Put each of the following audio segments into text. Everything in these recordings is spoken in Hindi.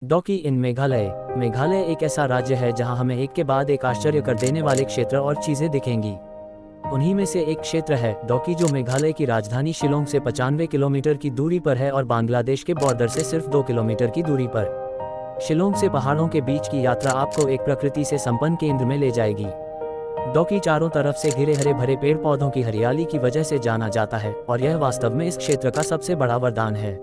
डॉकी इन मेघालय। मेघालय एक ऐसा राज्य है जहां हमें एक के बाद एक आश्चर्य कर देने वाले क्षेत्र और चीजें दिखेंगी। उन्हीं में से एक क्षेत्र है डॉकी, जो मेघालय की राजधानी शिलोंग से 95 किलोमीटर की दूरी पर है और बांग्लादेश के बॉर्डर से सिर्फ 2 किलोमीटर की दूरी पर। शिलोंग से पहाड़ों के बीच की यात्रा आपको एक प्रकृति से संपन्न केंद्र में ले जाएगी। डॉकी चारों तरफ से घिरे हरे भरे पेड़ पौधों की हरियाली की वजह से जाना जाता है और यह वास्तव में इस क्षेत्र का सबसे बड़ा वरदान है।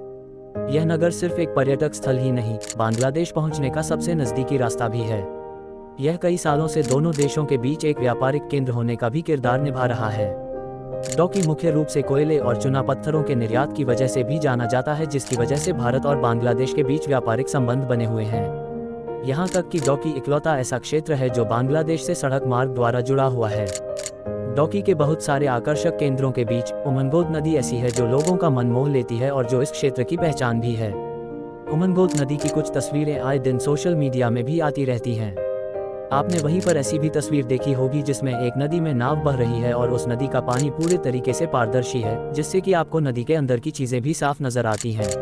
यह नगर सिर्फ एक पर्यटक स्थल ही नहीं, बांग्लादेश पहुंचने का सबसे नजदीकी रास्ता भी है। यह कई सालों से दोनों देशों के बीच एक व्यापारिक केंद्र होने का भी किरदार निभा रहा है। डॉकी मुख्य रूप से कोयले और चुना पत्थरों के निर्यात की वजह से भी जाना जाता है, जिसकी वजह से भारत और बांग्लादेश के बीच व्यापारिक संबंध बने हुए हैं। यहाँ तक कि डॉकी इकलौता ऐसा क्षेत्र है जो बांग्लादेश से सड़क मार्ग द्वारा जुड़ा हुआ है। डॉकी के बहुत सारे आकर्षक केंद्रों के बीच उमनगोट नदी ऐसी है जो लोगों का मन मोह लेती है और जो इस क्षेत्र की पहचान भी है। उमनगोट नदी की कुछ तस्वीरें आए दिन सोशल मीडिया में भी आती रहती हैं। आपने वहीं पर ऐसी भी तस्वीर देखी होगी जिसमें एक नदी में नाव बह रही है और उस नदी का पानी पूरे तरीके से पारदर्शी है, जिससे कि आपको नदी के अंदर की चीजें भी साफ नजर आती हैं।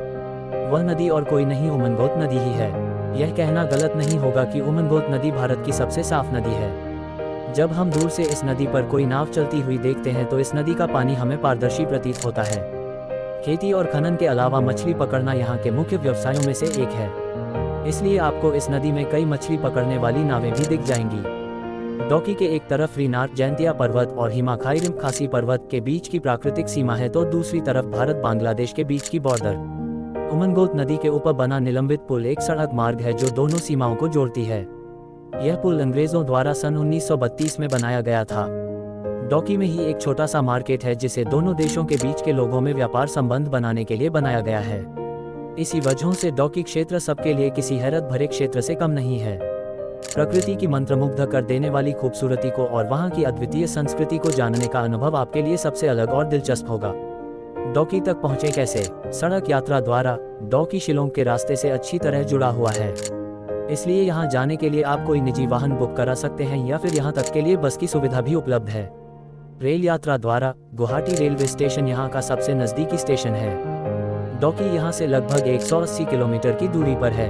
वह नदी और कोई नहीं, उमनगोट नदी ही है। यह कहना गलत नहीं होगा कि उमनगोट नदी भारत की सबसे साफ नदी है। जब हम दूर से इस नदी पर कोई नाव चलती हुई देखते हैं तो इस नदी का पानी हमें पारदर्शी प्रतीत होता है। खेती और खनन के अलावा मछली पकड़ना यहाँ के मुख्य व्यवसायों में से एक है, इसलिए आपको इस नदी में कई मछली पकड़ने वाली नावें भी दिख जाएंगी। डॉकी के एक तरफ रीनार जैंतिया पर्वत और हिमाखाई खासी पर्वत के बीच की प्राकृतिक सीमा है, तो दूसरी तरफ भारत बांग्लादेश के बीच की बॉर्डर। उमनगोट नदी के ऊपर बना निलंबित पुल एक सड़क मार्ग है जो दोनों सीमाओं को जोड़ती है। यह पुल अंग्रेजों द्वारा सन 1932 में बनाया गया था। डॉकी में ही एक छोटा सा मार्केट है जिसे दोनों देशों के बीच के लोगों में व्यापार संबंध बनाने के लिए बनाया गया है। इसी वजहों से डॉकी क्षेत्र सबके लिए किसी हैरत भरे क्षेत्र से कम नहीं है। प्रकृति की मंत्रमुग्ध कर देने वाली खूबसूरती को और वहां की अद्वितीय संस्कृति को जानने का अनुभव आपके लिए सबसे अलग और दिलचस्प होगा। डॉकी तक पहुंचे कैसे? सड़क यात्रा द्वारा। डॉकी शिलोंग के रास्ते से अच्छी तरह जुड़ा हुआ है, इसलिए यहां जाने के लिए आप कोई निजी वाहन बुक करा सकते हैं या फिर यहां तक के लिए बस की सुविधा भी उपलब्ध है। रेल यात्रा द्वारा। गुवाहाटी रेलवे स्टेशन यहां का सबसे नजदीकी स्टेशन है। डॉकी यहां से लगभग 180 किलोमीटर की दूरी पर है।